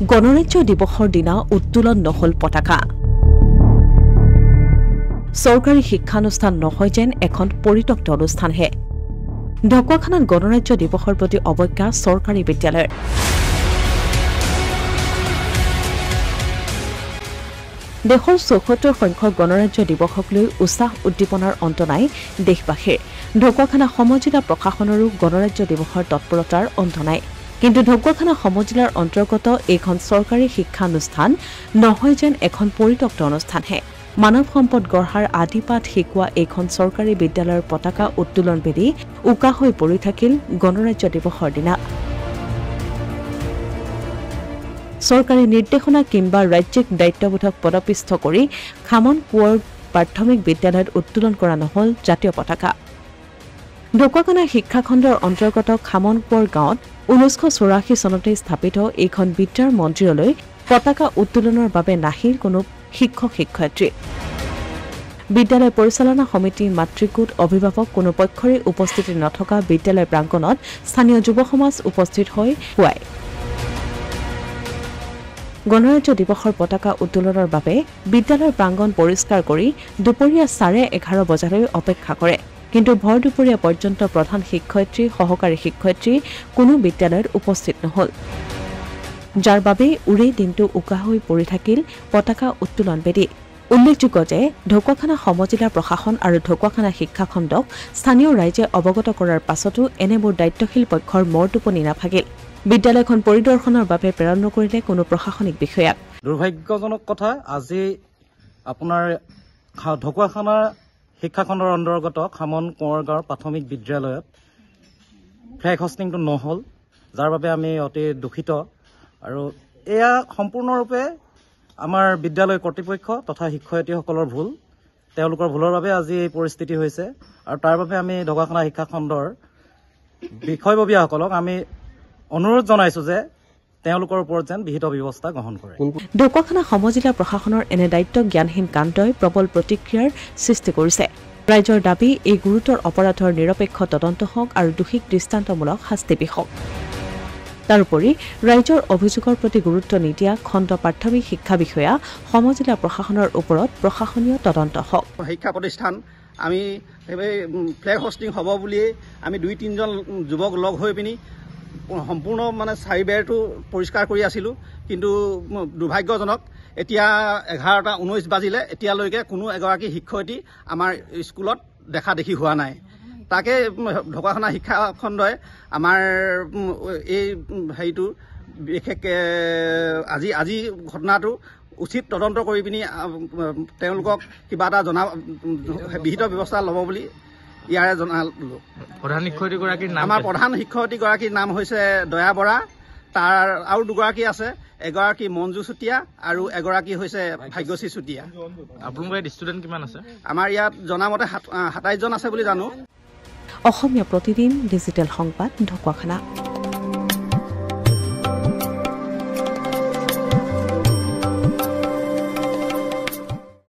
গণৰাজ্য দিৱসৰ দিনা উত্তোলন নহল পতাকা চৰকাৰী শিক্ষানুষ্ঠান নহয় যেন এখন পৰিত্যক্ত অনুষ্ঠানহে ঢকুৱাখানাত গণৰাজ্য দিৱসৰ প্ৰতি অৱজ্ঞা চৰকাৰী বিদ্যালয়ৰ দেশৰ ৭৪ সংখ্যক গণৰাজ্য দিৱসক লৈ উৎসাহ উদ্দীপনাৰ অন্ত নাই দেশবাসীৰ ঢকুৱাখানা সমজিলা প্ৰশাসনৰো গণৰাজ্য দিৱসৰ তৎপৰতাৰ অন্ত নাই কিন্তু ঢকুৱাখানা সমজিলাৰ অন্তৰ্গত এইখন চৰকাৰী শিক্ষানুষ্ঠান নহয় যেন এখন পৰিত্যক্ত অনুষ্ঠানহে মানৱ সম্পদ গঢ়াৰ আদিপাঠ শিকোৱা এইখন চৰকাৰী বিদ্যালয়ৰ পতাকা উত্তোলন বেদী উকা হৈ পৰি থাকিল গণৰাজ্য দিৱসৰ দিনা চৰকাৰী নিৰ্দেশনা কিংবা ৰাজ্যিক দায়িত্ববোধক পদপিষ্ঠ কৰি খামন কোঁৱৰ প্ৰাথমিক বিদ্যালয়ত উত্তোলন কৰা নহল জাতীয় পতাকা ঢকুৱাখানা শিক্ষাখণ্ডৰ অন্তৰ্গত খামন কোঁৱৰ গাঁৱত 1984 চনতে স্থাপিত এইখন বিদ্যাৰ মন্দিৰলৈ পতাকা উত্তোলনৰ বাবে নাহিল কোনো শিক্ষক শিক্ষয়িত্ৰী বিদ্যালয় পৰিচালনা সমিতি মাতৃকোট অভিভাৱক কোনো পক্ষৰে উপস্থিতি নথকা বিদ্যালয় প্ৰাংগণত স্থানীয় যুৱ সমাজ উপস্থিত হৈ পুৱাই গণৰাজ্য দিৱসৰ পতাকা উত্তোলনৰ বাবে বিদ্যালয়ৰ প্ৰাংগণ পৰিষ্কাৰ কৰি দুপৰীয়া 11:30 বজালৈ অপেক্ষা কৰে কিন্তু ভৰ দুপৰীয়া পৰ্যন্ত প্ৰধান শিক্ষয়িত্ৰী সহকাৰী শিক্ষয়িত্ৰী কোনো বিদ্যালয়ত উপস্থিত নহল যাৰ বাবে উৰে দিনটো উকা হৈ পৰি থাকিল পতাকা উত্তোলন বেদী উল্লেখযোগ্য যে ঢকুৱাখানা সমজিলা প্ৰশাসন আৰু ঢকুৱাখানা শিক্ষাখণ্ডক স্থানীয় ৰাইজে অৱগত কৰাৰ পাছতো এনেবোৰ দায়িত্বশীল পক্ষৰ মৰ টোপনি নাভাগিল বিদ্যালয়খন পৰিদৰ্শনৰ বাবে প্ৰেৰণ নকৰিলে কোনো প্ৰশাসনিক বিষয়াক দুৰ্ভাগ্যজনক কথা আজি আপোনাৰ ঢকুৱাখানা শিক্ষাখণ্ডৰ অন্তৰ্গত খামন কোঁৱৰ গাঁৱৰ প্ৰাথমিক বিদ্যালয়ত ফ্লেগ হোষ্টিংটো নহল যাৰ বাবে আমি অতি দুখিত আৰু এয়া সম্পূৰ্ণৰূপে আমাৰ বিদ্যালয় কৰ্তৃপক্ষ তথা শিক্ষয়িত্ৰীসকলৰ ভুল তেওঁলোকৰ ভুলৰ বাবে আজি এই পৰিস্থিতি হৈছে আৰু তাৰ বাবে আমি ঢকুৱাখানা শিক্ষাখণ্ডৰ বিষয়ববীয়াসকলক আমি অনুৰোধ জনাইছো যে তেওঁলোকৰ ওপৰত যেন বিহিত ব্যৱস্থা গ্ৰহণ কৰে ঢকুৱাখানা সমজিলা প্ৰশাসনৰ এনে দায়িত্ব জ্ঞানহীন কাণ্ডই প্ৰবল প্ৰতিক্ৰিয়াৰ সৃষ্টি কৰিছে ৰাইজৰ দাবী এই গুৰুতৰ অপৰাধৰ নিৰপেক্ষ তদন্ত হওক আৰু দোষীক দৃষ্টান্তমূলক শাস্তি বিহক তাৰোপৰি ৰাইজৰ অভিযোগৰ প্ৰতি গুৰুত্ব নিদিয়া খণ্ড প্ৰাথমিক শিক্ষা বিষয়া সমজিলা প্ৰশাসনৰ ওপৰত প্ৰশাসনীয় তদন্ত হওক শিক্ষা প্ৰতিষ্ঠান আমি ফ্লেগ হোষ্টিং হ'ব বুলিয়ে আমি 2-3জন যুৱক লগ হৈ পিনি সম্পূৰ্ণ মানে চাৰিবেৰটো পৰিষ্কাৰ কৰি আছিলোঁ কিন্তু দুৰ্ভাগ্যজনক এতিয়া 11:19 বাজিলে এতিয়ালৈকে কোনো এগৰাকী শিক্ষয়িত্ৰী আমাৰ স্কুলত দেখা দেখি হোৱা নাই তাকে ঢকুৱাখানা শিক্ষাখণ্ডই আমাৰ এই হেৰিটো বিশেষকৈ আজি ঘটনাটো উচিত তদন্ত কৰি পিনি তেওঁলোকক কিবা এটা বিহিত ব্যৱস্থা ল'ব বুলি ইয়াৰে জনালো প্ৰধান শিক্ষয়িত্ৰীগৰাকীৰ নাম আমাৰ প্ৰধান শিক্ষয়িত্ৰীগৰাকীৰ নাম হৈছে দয়া বৰা তাৰ আৰু দুগৰাকী আছে এগৰাকী মঞ্জু চুতীয়া আৰু এগৰাকী হৈছে ভাগ্যশ্ৰী চুতীয়া আপোনালোকৰ ষ্টুডেণ্ট কিমান আছে আমাৰ ইয়াত জনামতে 27জন আছে বুলি জানো অসমীয়া প্ৰতিদিন ডিজিটেল সংবাদ ঢকুৱাখানা